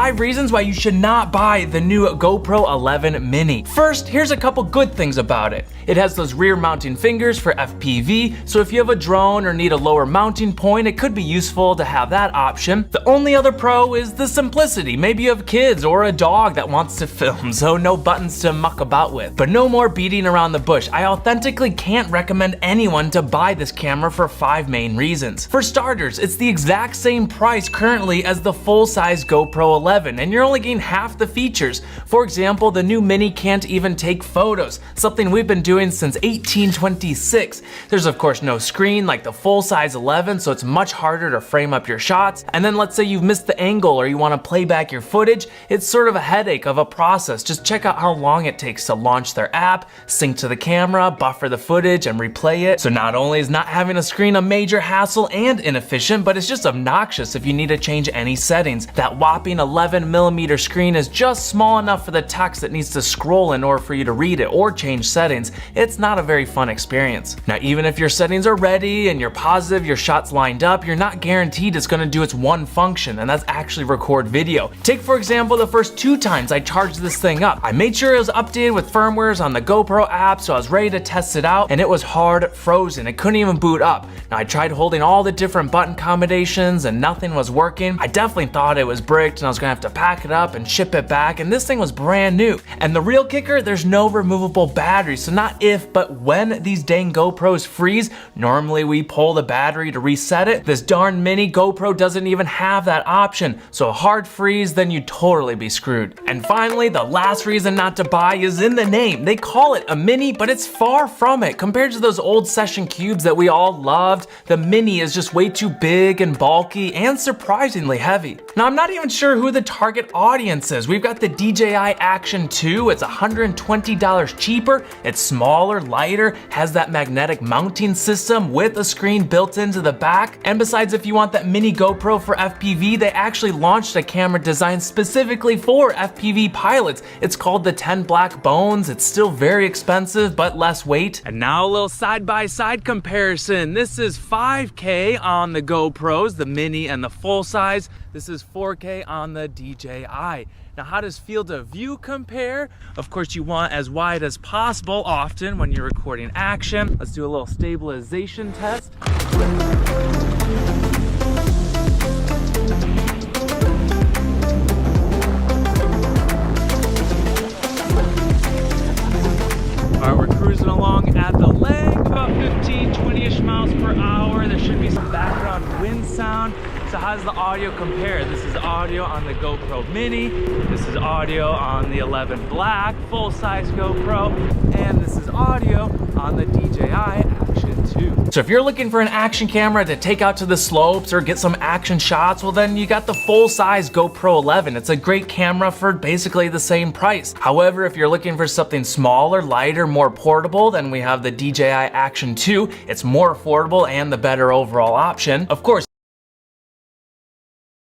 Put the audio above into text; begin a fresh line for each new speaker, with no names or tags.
5 reasons why you should not buy the new GoPro 11 Mini. First, here's a couple good things about it. It has those rear mounting fingers for FPV, so if you have a drone or need a lower mounting point, it could be useful to have that option. The only other pro is the simplicity. Maybe you have kids or a dog that wants to film, so no buttons to muck about with. But no more beating around the bush. I authentically can't recommend anyone to buy this camera for 5 main reasons. For starters, it's the exact same price currently as the full-size GoPro 11, and you're only getting half the features. For example, the new Mini can't even take photos, something we've been doing since 1826. There's of course no screen like the full-size 11, so it's much harder to frame up your shots. And then let's say you've missed the angle or you want to play back your footage, it's sort of a headache of a process. Just check out how long it takes to launch their app, sync to the camera, buffer the footage, and replay it. So not only is not having a screen a major hassle and inefficient, but it's just obnoxious if you need to change any settings. That whopping 11mm screen is just small enough for the text that needs to scroll in order for you to read it or change settings. It's not a very fun experience. Now, even if your settings are ready and you're positive your shot's lined up, you're not guaranteed it's gonna do its one function, and that's actually record video. Take for example the first 2 times I charged this thing up. I made sure it was updated with firmwares on the GoPro app, so I was ready to test it out, and it was hard frozen. It couldn't even boot up. Now I tried holding all the different button combinations and nothing was working. I definitely thought it was bricked and I was gonna have to pack it up and ship it back, and this thing was brand new. And the real kicker, there's no removable battery, so not if, but when these dang GoPros freeze, normally we pull the battery to reset it. This darn Mini GoPro doesn't even have that option, so a hard freeze, then you'd totally be screwed. And finally, the last reason not to buy is in the name. They call it a Mini, but it's far from it. Compared to those old Session Cubes that we all loved, the Mini is just way too big and bulky and surprisingly heavy. Now, I'm not even sure who the target audience is. We've got the DJI Action 2. It's $120 cheaper. It's smaller, lighter, has that magnetic mounting system with a screen built into the back. And besides, if you want that Mini GoPro for FPV, they actually launched a camera designed specifically for FPV pilots. It's called the 10 Black Bones. It's still very expensive, but less weight. And now a little side-by-side comparison. This is 5K on the GoPros, the Mini and the full size. This is 4K on the DJI. Now, how does field of view compare? Of course, you want as wide as possible often when you're recording action. Let's do a little stabilization test. All right, we're cruising along at the lake, about 15, 20-ish miles per hour. There should be some background wind sound. So how does the audio compare? This is audio on the GoPro Mini. This is audio on the 11 Black full-size GoPro. And this is audio on the DJI Action 2. So if you're looking for an action camera to take out to the slopes or get some action shots, well then you got the full-size GoPro 11. It's a great camera for basically the same price. However, if you're looking for something smaller, lighter, more portable, then we have the DJI Action 2. It's more affordable and the better overall option. Of course,